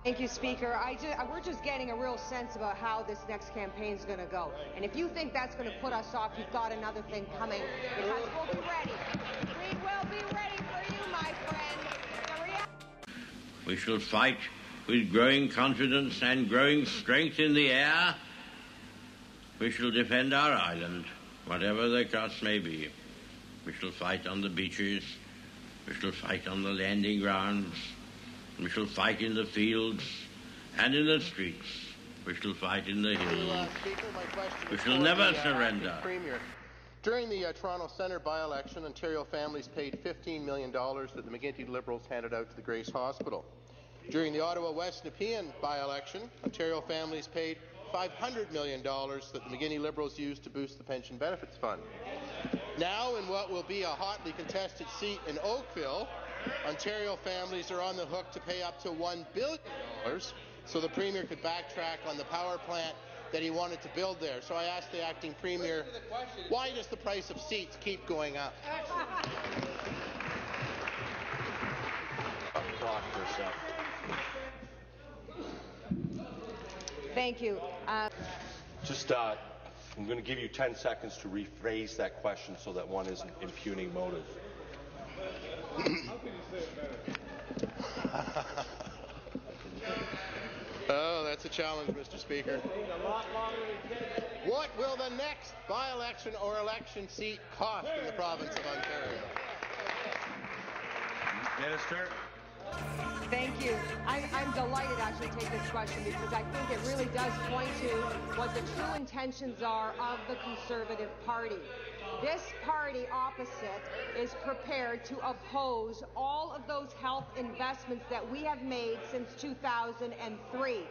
Thank you, Speaker. We're just getting a real sense about how this next campaign is going to go. And if you think that's going to put us off, you've got another thing coming, because we'll be ready. We will be ready for you, my friend. We shall fight with growing confidence and growing strength in the air. We shall defend our island, whatever the cost may be. We shall fight on the beaches. We shall fight on the landing grounds. We shall fight in the fields and in the streets. We shall fight in the hills. Speaker, my question we shall never surrender. Premier. During the Toronto Centre by-election, Ontario families paid $15 million that the McGuinty Liberals handed out to the Grace Hospital. During the Ottawa West Nepean by-election, Ontario families paid $500 million that the McGuinty Liberals used to boost the Pension Benefits Fund. Now, in what will be a hotly contested seat in Oakville, Ontario families are on the hook to pay up to $1 billion so the Premier could backtrack on the power plant that he wanted to build there. So I asked the acting Premier, why does the price of seats keep going up? Thank you. I'm going to give you 10 seconds to rephrase that question so that one isn't impugning motive. How can you say it better? Oh, that's a challenge, Mr. Speaker. What will the next by-election or election seat cost in the province of Ontario? Minister. Thank you. I'm delighted actually to take this question, because I think it really does point to what the true intentions are of the Conservative Party. This party opposite is prepared to oppose all of those health investments that we have made since 2003.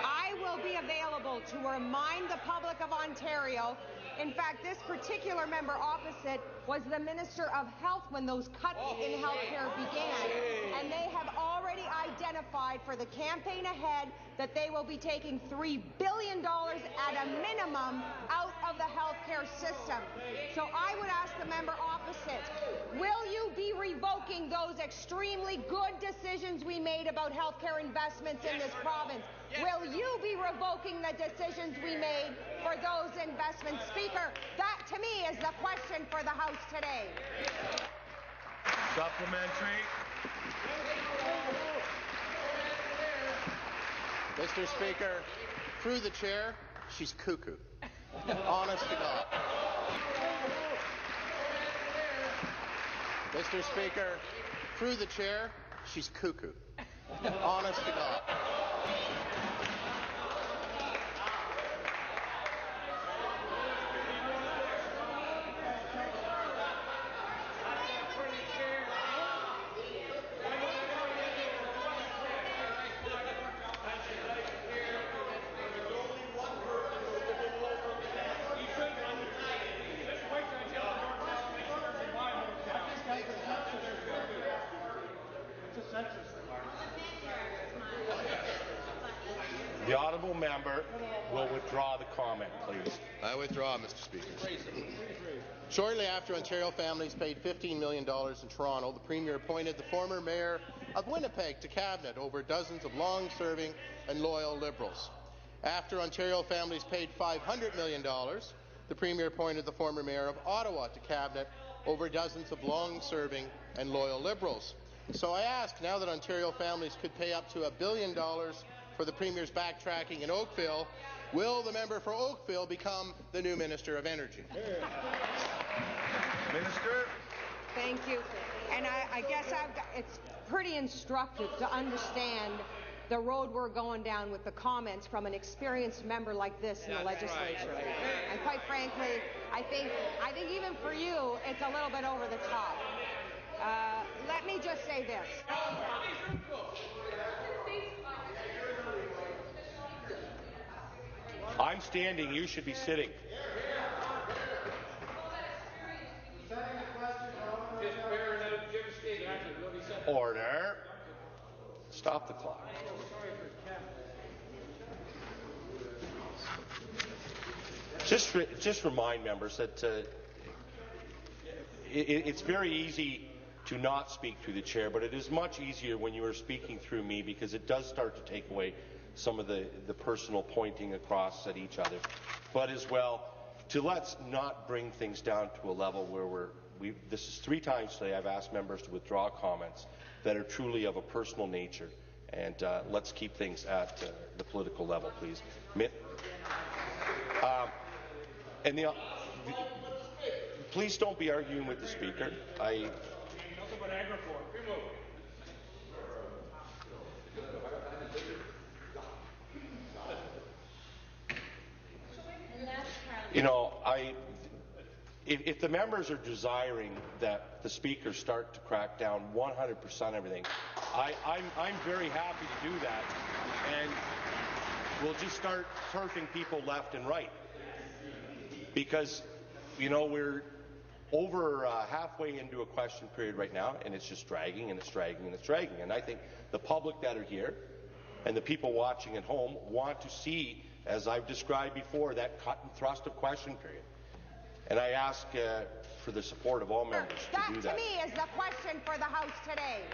I will be available to remind the public of Ontario. In fact, this particular member opposite was the Minister of Health when those cuts in health care began. And they have already identified for the campaign ahead that they will be taking $3 billion at a minimum out of the health care system. So I would ask the member opposite, will you be revoking those extremely good decisions we made about health care investments in this province? Will you be revoking the decisions we made for those investments? Speaker, that to me is the question for the House today. Supplementary. Mr. Speaker, through the chair, she's cuckoo. Honest to God. Mr. Speaker, through the chair, she's cuckoo. Honest to God. The honourable member will withdraw the comment, please. I withdraw, Mr. Speaker. Shortly after Ontario families paid $15 million in Toronto, the Premier appointed the former Mayor of Winnipeg to Cabinet over dozens of long-serving and loyal Liberals. After Ontario families paid $500 million, the Premier appointed the former Mayor of Ottawa to Cabinet over dozens of long-serving and loyal Liberals. So I ask, now that Ontario families could pay up to $1 billion for the Premier's backtracking in Oakville, will the member for Oakville become the new Minister of Energy? Minister. Thank you. And I guess it's pretty instructive to understand the road we're going down with the comments from an experienced member like this in the legislature. Right. And quite frankly, I think even for you, it's a little bit over the top. Let me just say this. I'm standing. You should be sitting. Order. Stop the clock. Just remind members that it's very easy to not speak through the chair, but it is much easier when you are speaking through me because it does start to take away some of the personal pointing across at each other. But as well, to let's not bring things down to a level where this is 3 times today I've asked members to withdraw comments that are truly of a personal nature, and let's keep things at the political level, please. Please don't be arguing with the Speaker. You know, if the members are desiring that the Speaker start to crack down 100% on everything, I'm very happy to do that, and we'll just start turfing people left and right. Because, you know, we're over halfway into a question period right now, and it's just dragging and it's dragging and it's dragging. And I think the public that are here and the people watching at home want to see, as I've described before, that cut and thrust of question period. And I ask for the support of all members to do that. That, to me, is the question for the House today.